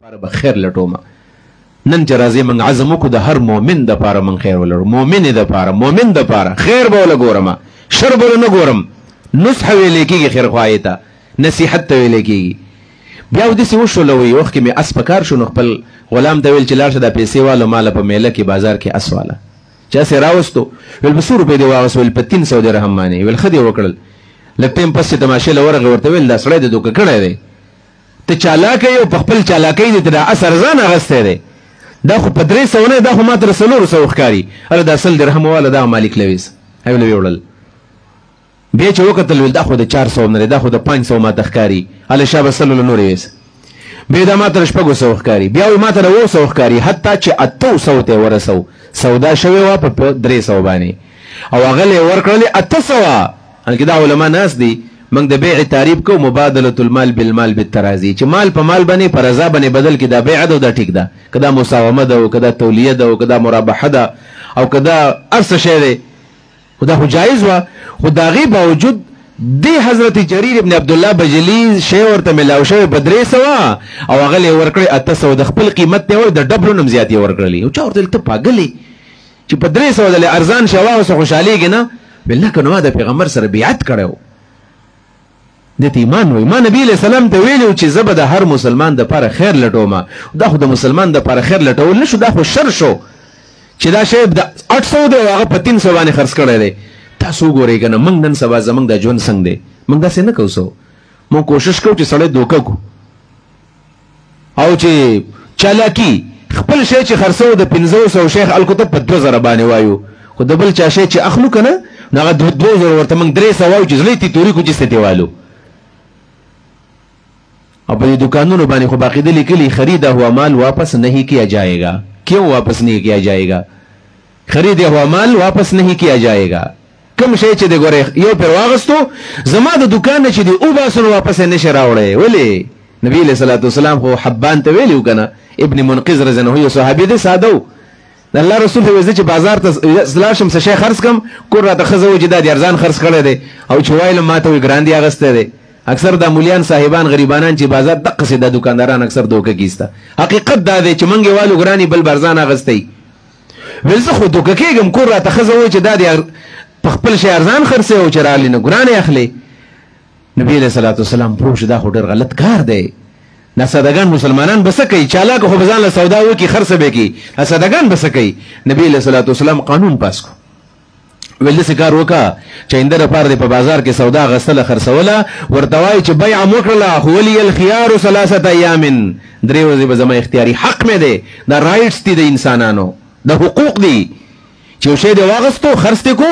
پاره به خیر لټوم نن چې راځي موږ عزم وکړو د هر مؤمن د پاره موږ خیر ولرو مؤمن د پاره مؤمن د پاره خیر به ولا ګورم شر به نه ګورم نصح ویل کېږي خیر خوایي ته نصیحت ویل کېږي بیا ودې وشو لوي وخت کې مې اس پکار شو نو خپل غلام ته ویل چې لاړ شه د پیسې والو مال په میله کې بازار کې اس والا چا سه راوستو ویل 200 روپۍ دی واغس ویل په 300 درهم باندې ویل خدي وکړل لکه ټیم پس ته ماشه لورغه ورته ویل دا سړی د دوکه کړی دی ته چالاک یو په خپل چالاکۍ دې د اثر ځان اغسته دی دا خو په 300 نه دا خو ماته رسولو سو ښکاری اره دا 100 درهم والا دا مالک لويس هیول ویول بیا چې وکتل ویل دا خو د 400 نه دا خو د 500 ماته ښکاری اله شابه سلول نور ویس بیا دا ماته شپږو سو ښکاری بیا ماته وو سو ښکاری حتی چې 800 ته ورسو سودا شوی وا په 300 باندې او هغه له ورکړل 800 ان کې دا علما ناس دي موږ د بیع تعریف کو مبادله المال بالمال بالترازی چې مال په مال باندې پر رضا باندې بدل کې دا بیع ده او دا ټیک ده کدا مساومه ده او کدا تولیه ده او کدا مرابحه ده او کدا ارس شی ده خدا خو جایز وا خدا غي باوجود دی حضرت جرير ابن عبد الله بجلی شی ورته ملاو شوی په 300 او هغه له ورکړي 800 د خپل قیمت ته د ډبلو نم زیاتې ورکړلې او چا ورته ته پاګلې چې په 300 د ارزان شوا او خوشاليږي نه بالله کنه ما د پیغمبر سره بیعت کړو د ایمان وای ما نبی له سلام ته ویلو چې زبد هر مسلمان د پاره خیر لټوم دا خو د مسلمان د پاره خیر لټول نشو دا خو شر شو چې دا شی د 800 دی هغه په 300 باندې خرڅ کړی دی تاسو ګورئ کنه موږ نن سبا زمنګ د ژوند څنګه دی موږ دا څه نه کوو موږ کوشش کوو چې سړی دوکه کو او چې چالاکی خپل شی چې خرڅو د 500 شیخ الکتب په 2000 باندې وایو خو د بل چا شی چې اخلو کنه هغه 2000 ورته موږ 300 وایو چې زلیتی توري کو چې ستیوالو اور بڑی دکانوں بانے کو باقی دلی کے لیے خریدا ہوا مال واپس نہیں کیا جائے گا کیوں واپس نہیں کیا جائے گا خریدا ہوا مال واپس نہیں کیا جائے گا کم شے چې د ګوره یو پر واغستو زما د دکان چې دی او باسن واپس نشه راوړې ولی نبی علیہ الصلوۃ والسلام خو حبان ته ویلو کنه ابن منقذ رضی الله عنه صحابي دی ساده الله رسول ویل چې بازار ته اسلام څه شي خرڅ کم کور را ته خزو جدا د ارزان خرڅ کړي دی او چې وایل ماته وی ګراندی اغسته دی اکثر دا مولیان صاحبان غریبانان چې بازار دغه سي د دکانداران اکثر دوکه کیسته حقیقت دا دی چې منګي والو ګرانی بل برزان اغستی ولزه خو دوکه کېګم کور را تخزو چې دا د خپل شي ارزان خرڅه او چرالي نه ګرانی اخلي نبی له صلوات والسلام پوښ دا خو ډېر غلط کار دی نه صدقان مسلمانان بس کوي چالاک خو بزان له سودا وکي خرڅه به کی صدقان بس کوي نبی له صلوات والسلام قانون پاس کو ولې سکار وکا چې اندر پاره په بازار کې سودا غسل خرڅوله ورتوای چې بيع مکړه ولي الخيار 3 ايام درې ورځې به زما اختیاري حق مې دی دا رائټس دي د انسانانو د حقوق دي چې شی دی واغستو خرڅ کو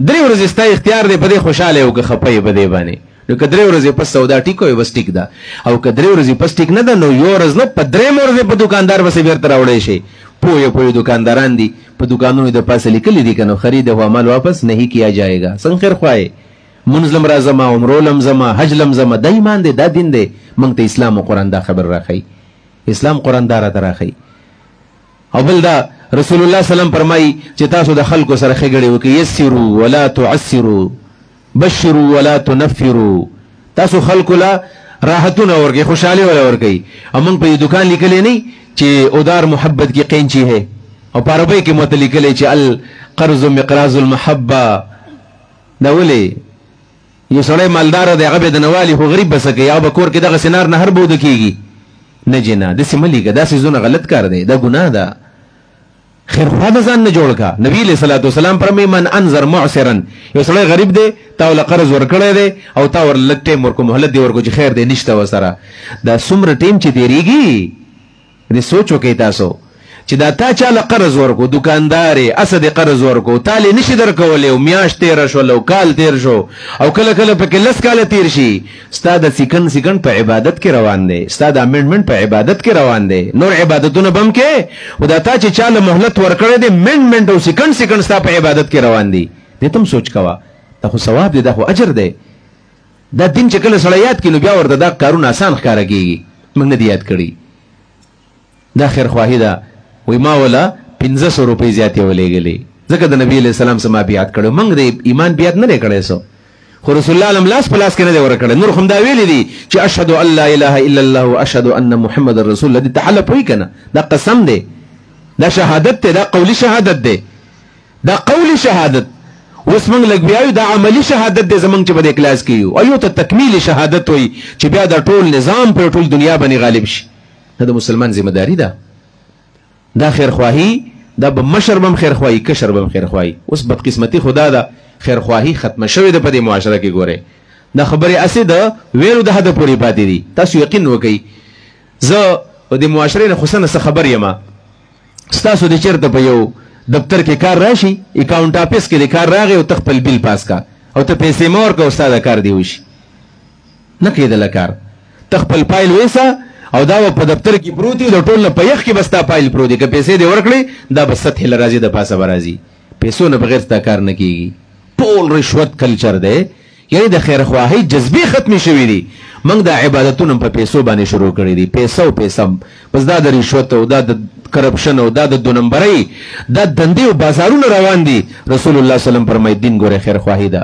درې ورځې ستا اختیار دی په دې خوشاله او که خپې په دې باندې نو که درې ورځې پس سودا ټیکو بس ټیک ده او که درې ورځې پس ټیک نه ده نو یو ورځ نه په درې ورځې په دکاندار بس بیرته راوړې شي پوی دکانداران دي په دکانونو د پاسه لیکلي دي کنه خرید او عمل واپس نہیں کیا جائے گا څنګه خیر خوای منظم رازما عمرولم زما حج لم زما د ایمان دي د دین دي مونږ ته اسلام او قران دا خبر راخی اسلام قران دار راخی او بل دا رسول الله سلام فرمای چې تاسو د خلکو سره خګړې وکي یسروا ولا تعسروا بشروا ولا تنفروا تاسو خلکو لا راحتونه ورګي خوشاله ولا ورګي امنګ په دکان لیکلې نه چې ادار محبت کی قینچی ہے او پاربئی کې متعلق لې چې القرض مقراض المحبه دا ولي یو سړی مالدار دی هغه د نوالی خو غریب بسکه یا بکور کې دغه سنار نه هر بود کیږي نه جنا د سیملیګه دا سيزونه غلط کار دی دا ګناه ده خیر خوا د ځان نه جوړ کا نبی له صلوات والسلام پر من انذر معسرا یو سړی غریب دی تا ول قرض ورکړی دی او تا ور لټه مرکو مهلت دی ورکو چې خیر دی نشته وسره دا سمره ټیم چې دیریږي دې سوچو کې تاسو چې دا تا چاله قرض ورکو دکانداري اسد قرض ورکو تاله نشي درکولې او میاش تیر شو لو کال تیر شو او کله کله په کلس کال تیر شي ستاد سکن په عبادت کې روان دي ستاد امندمنت په عبادت کې روان دي نور عبادتونه بم کې او دا تا چې چاله مهلت ورکړې دي امندمنت او سکن ستا په عبادت کې روان دي دې تم سوچ کوا ته خو ثواب دي دا خو اجر دی دا دین چې کله سړی یاد کینو بیا ورته دا کارونه آسان ښکارا کیږي موږ نه دی یاد کړی دا خیر خواهی ده وی ما ولا 500 روپۍ زیاتې ولېګلې ځکه د نبی علیہ السلام سره ما بیعت کړو موږ د ایمان بیعت نه کړې سو خو رسول الله علم لاس په لاس کې نه دی ورکړی. نور هم دا ویلي دي چې اشهد ان لا اله الا الله واشهد ان محمد رسول الله. دې تحلف وی کنه، دا قسم دی، دا شهادت دی، دا قولی شهادت دی، دا قولی شهادت. اوس موږ لږ بیا دا عملی شهادت دی زمونږ چې په دې کلاس کې یو. ایو ته تکمیل شهادت وایي چې بیا دا ټول نظام په ټول دنیا باندې غالب شي. دا د مسلمان ذمہ داری ده. دا خیرخواهي، دا به مشر بم خیرخواهي، کشر بم خیرخواهي. اوس بدقسمتي خدا ده خیرخواهي ختمه شوې ده په دې معاشره کې. ګوره دا خبرې اسې ده ویلو د حده پورې پاتې دي. تاسو یقین وکئ زه په دې معاشرې نه خو څه نه خبر یم. ستاسو د چېرته په یو دفتر کې کار راشي، اکاونټ آفیس کې د کار راغی او ته خپل بیل پاس کا او ته پیسې مه ورکړه او ستا د کار دې وشي، نه کېدله کار. ته خپل فایل ویسه او دا په دفتر کې پروت وي، د ټول نه په یخ کې به ستا فایل پروت وي. که پیسې دې ورکړې دا به سطحې له راځي، د پاسه به راځي. پیسو نه بغیر ستا کار نه کېږي. ټول رشوت کلچر دی، یعنې د خیرخواهۍ جذبې ختمې شوي دي. موږ دا عبادتونه په پیسو باندې شروع کړي دي، پیسه او پیسه. بس دا د رشوت او دا د کرپشن او دا د دو نمبرۍ دا دندې او بازارونه روان دي. رسول الله صلی الله علیه وسلم فرمایي دین ګوره خیرخواهي ده.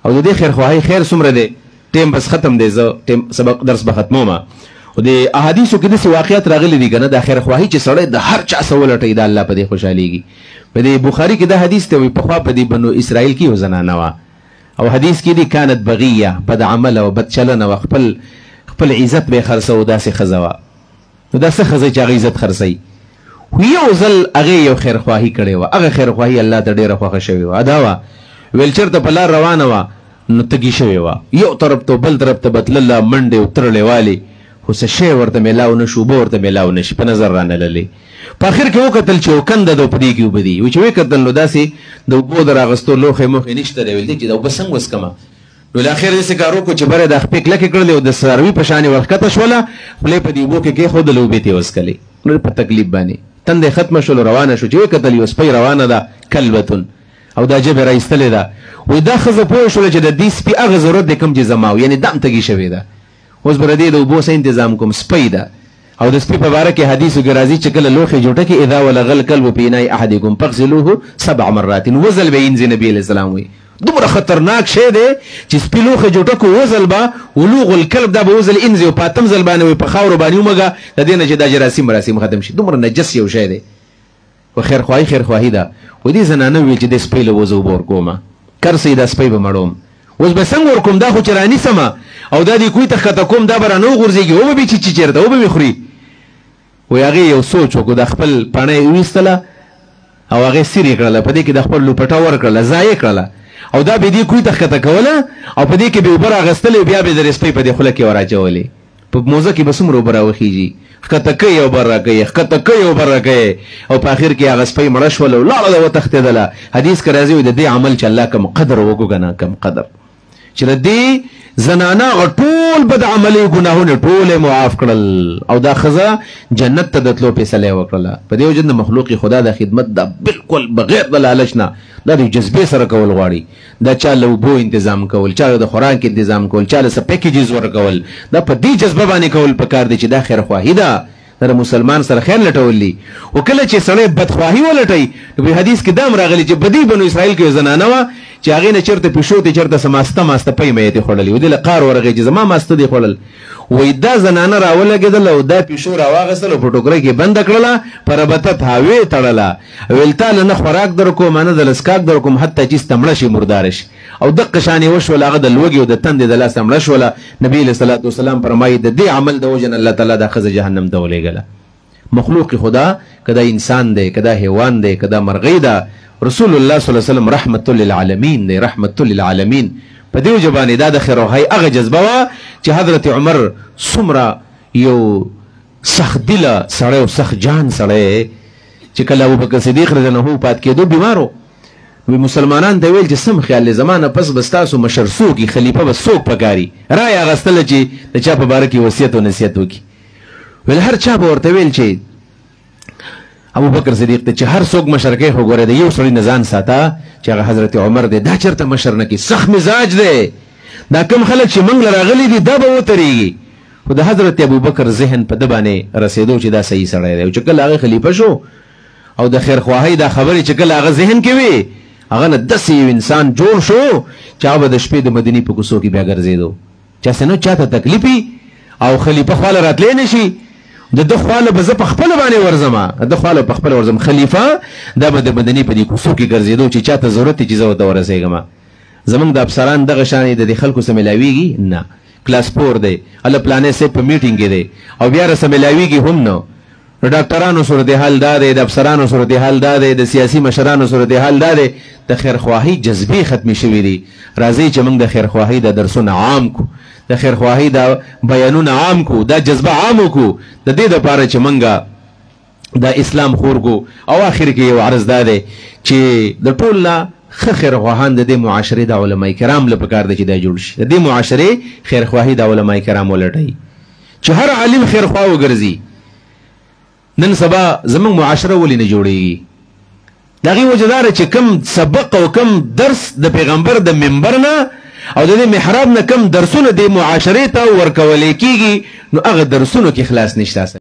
او د دې خیرخواهۍ خیر څومره دی، ټیم بس ختم دی، زه سبق درس به ختموم. او د احادیثو کې داسې واقعات راغلي دي که نه، دا خیرخواهي چې سړی د هر چا څه ولټوي دا الله په دې خوشحالېږي. په دې بخاري کې دا حدیث دی، وایي پخوا په دې بنو اسرائیل کې یو زنانه وه او حدیث کې دي کانت بغیه، بد عمله او بد چلنه وه، خپل عزت به یې خرڅوه. داسې ښځه وه. نو دا څه ښځه چې هغه عزت خرڅوي. خو یو ځل هغې یو خیرخواهي کړې وه، هغه خیرخواهي الله ته ډېره خوښه شوې وه. دا وه ویل چېرته په لار روانه وه نو تږي شوې وه، یو طرف ته بل طرف ته به تلله، منډې او ترړې والې، خو څه شی ورته میلاو نه شو، اوبه ورته میلاو نه شي، په نظر رانه للې. په اخر کې وکتل چې یو کنده ده په دې کې اوبه دي. وایي چې ویې کتل نو داسې د اوبو د راغستو لوښی موښی نشته دی. ویل دی چې دا اوبه څنګه وڅکمه؟ نو له اخر داسې کار وکړو چې بره د خپې کلکې کړلې او د څاروي په شانې ورښکته شوله، خولې په دې اوبو کې کېښودله، اوبې ته یې وڅکلې. نو په تکلیف باندې تندې ختمه شول، روانه شو. چې ویې کتل یو سپۍ روانه ده کلبتون او دا جبې را ایستلې ده. وایي دا ښځه پوه شوله چې د دې سپي هغه ضرورت دی کوم چې زما و، یعنې دم تږي شوې ده. اوس به د دې د اوبو څه انتظام کوم؟ سپۍ ده. او د سپي په باره کې حدیثو کې راځي چې کله لوښی جوټه کې اذا ولغ الکلب فی اناء احدکم فاغسلوه 7 مرات، وزل به یې نبي علیه السلام وایي. دومره خطرناک شی دی چې سپي لوښی جوټه کو وزل به ولوغ الکلب دا به وزل انځي او په اتم ځل باندې وایي په خاورو باندې ومږه، د دې نه چې دا جراثیم مراسیم ختم شي. دومره نجس یو شی دی. خو خیرخواهي ده. و دې زنانه ویل چې دې سپۍ له وزه اوبه ورکومه، کرسئ دا سپۍ به مړوم. اوس به څنګه ورکوم؟ دا خو چې رانیسمه او دا دې کوی ته ښکته کوم، دا به رانه وغورځېږي، وبه مې چیچي چېرته، وبه مې خوري. وایي هغې یو سوچ وکړو، د خپل پڼه یې ویستله او هغې سیر یې کړله، په دې کې د خپل لوپټه ورکړله، ځای یې کړله او دا به دې کوی ته ښکته کوله او په دې کې به اوبه راغستلې، بیا به د سپۍ په دې خوله کې وراچولې. په موزه کې به څومره اوبه راوخېږي، ښکته کوي او بر راکوي، ښکته کوي او بر راکوي، او په اخر کې هغه سپۍ مړه شوله او لاړه ده وتښتېدله. حدیث کې راځي وایي د دې عمل چې الله کم قدر وکړو که نه، کم قدر چې د دې زنانه هغه ټول بد عملي ګناهونه ټول یې معاف کړل او دا ښځه جنت ته د تلو فیصله یې وکړله. په دې وجه د مخلوق خدا د خدمت دا بالکل بغیر د لالچ نه، دا د جذبې سره کول غواړي. دا چا له اوبو انتظام کول، چا د خوراک انتظام کول، چا له څه پیکیجز ورکول، دا په دې جذبه باندې کول پکار دی چې دا خیرخواهي ده، دا مسلمان سره خیر لټول دي. او کله چې سړی بدخواهي ولټوي نو په حدیث کې دا هم راغلي چې بدی بنو اسرائیل کې یو زنانه وه چې هغې نه چېرته پیشو ته چېرته څه ماسته پۍ مه یې ترې خوړلې، ودې له قار ورغی چې زما ماسته دې خوړل. وایي دا زنانه راولګېدله او دا پیشو راواغېستله او په ټوکره کې بنده کړله، په ربطه هاوې تړله، ویل تا له نه خوراک در کوم نه د لسکاک در کوم حتی چې سته مړه شي مرداره شي. او دقه شانې وشوله، هغه د لوږې او د تندې د لاسه مړه شوله. نبي علیه صلات وسلام فرمایي د دې عمل د وجه نه الله تعالی دا ښځه جهنم ته ولېږله. مخلوق خدا کدا انسان دی، کدا حیوان دی، کدا مرغۍ ده، رسول الله صلی الله علیه وسلم رحمت للعالمین دی، رحمت للعالمین. په دې وجه باندې دا د خیرخواهۍ هغه جذبه وه چې حضرت عمر څومره یو سخت دله سړی او سخت جان سړی چې کله ابوبکر صدیق رضی الله عنه پات کېدو بیمارو، وی مسلمانان ته ویل چې سم خیال دی زمانه پس به ستاسو مشر څوک وي، خلیفه به څوک پکاري، رایې اخیستله چې د چا په باره کې وصیت او نصیحت وکړي. ویل هر چا به ورته ویل چې ابوبکر صدیق ته چې هر څوک مشر کوي خو ګوره د یو سړي نه ځان ساته چې هغه حضرت عمر دی، دا چېرته مشر نه کوي، سخت مزاج دی، دا کوم خلک چې موږ له راغلي دي دا به وترېږي. خو د حضرت ابوبکر ذهن په ده باندې رسېدو چې دا صحیح سړی دی، او چې کله هغه خلیفه شو او د خیرخواهۍ دا خبرې چې کله هغه ذهن کې وي هغه نه داسې یو انسان جوړ شو چې هغه د شپې د مدینې په کوڅو کې بیا ګرځېدو، چا سه نه چاته تکلیفي او خلیفه خواله راتلی نه شي، د ده خواله به زه په خپله باندې ورځم، د خواله په خپله ورځم، خلیفه دا به د مدینې په دې کوڅو کې ګرځېدو چې چاته ضرورت دی چې زه ورته ورسېږم. زمونږ د افسران دغه شانې د دې خلکو سره میلاویږي نه، کلاس 4 دی، هله پلانې صاحب په میټینګ کې دی او بیا رسه میلاویږي هم نه. د ډاکټرانو صورتحال دا دی، د افسرانو صورتحال دا دی، د سیاسي مشرانو صورتحال دا دی، د خیرخواهي جذبې ختمې شوي دي. راځئ چې موږ د خیرخواهي د درسونه عام کو، د خیرخواهي د بیانونه عام کو، دا جذبه عام کو، د دې دپاره چې موږ د اسلام خور کو. او آخر کې یو عرض دا دی چې د ټول نه ښه خیرخواهان د دې معاشرې د علماء کرام له پکار دی چې دا جوړ شي، د دې معاشرې خیرخواهي د علماء کرام ولټوي چې هر عالم خیرخواه وګرځي. نن سبا زمونږ معاشره ولې نه جوړېږي؟ د هغې وجه دا ده چې کم سبق او کم درس د پیغمبر د منبر نه او د دې محراب نه کم درسونه د معاشرې ته ورکولی کېږي، نو هغه درسونو کې خلاص نشته.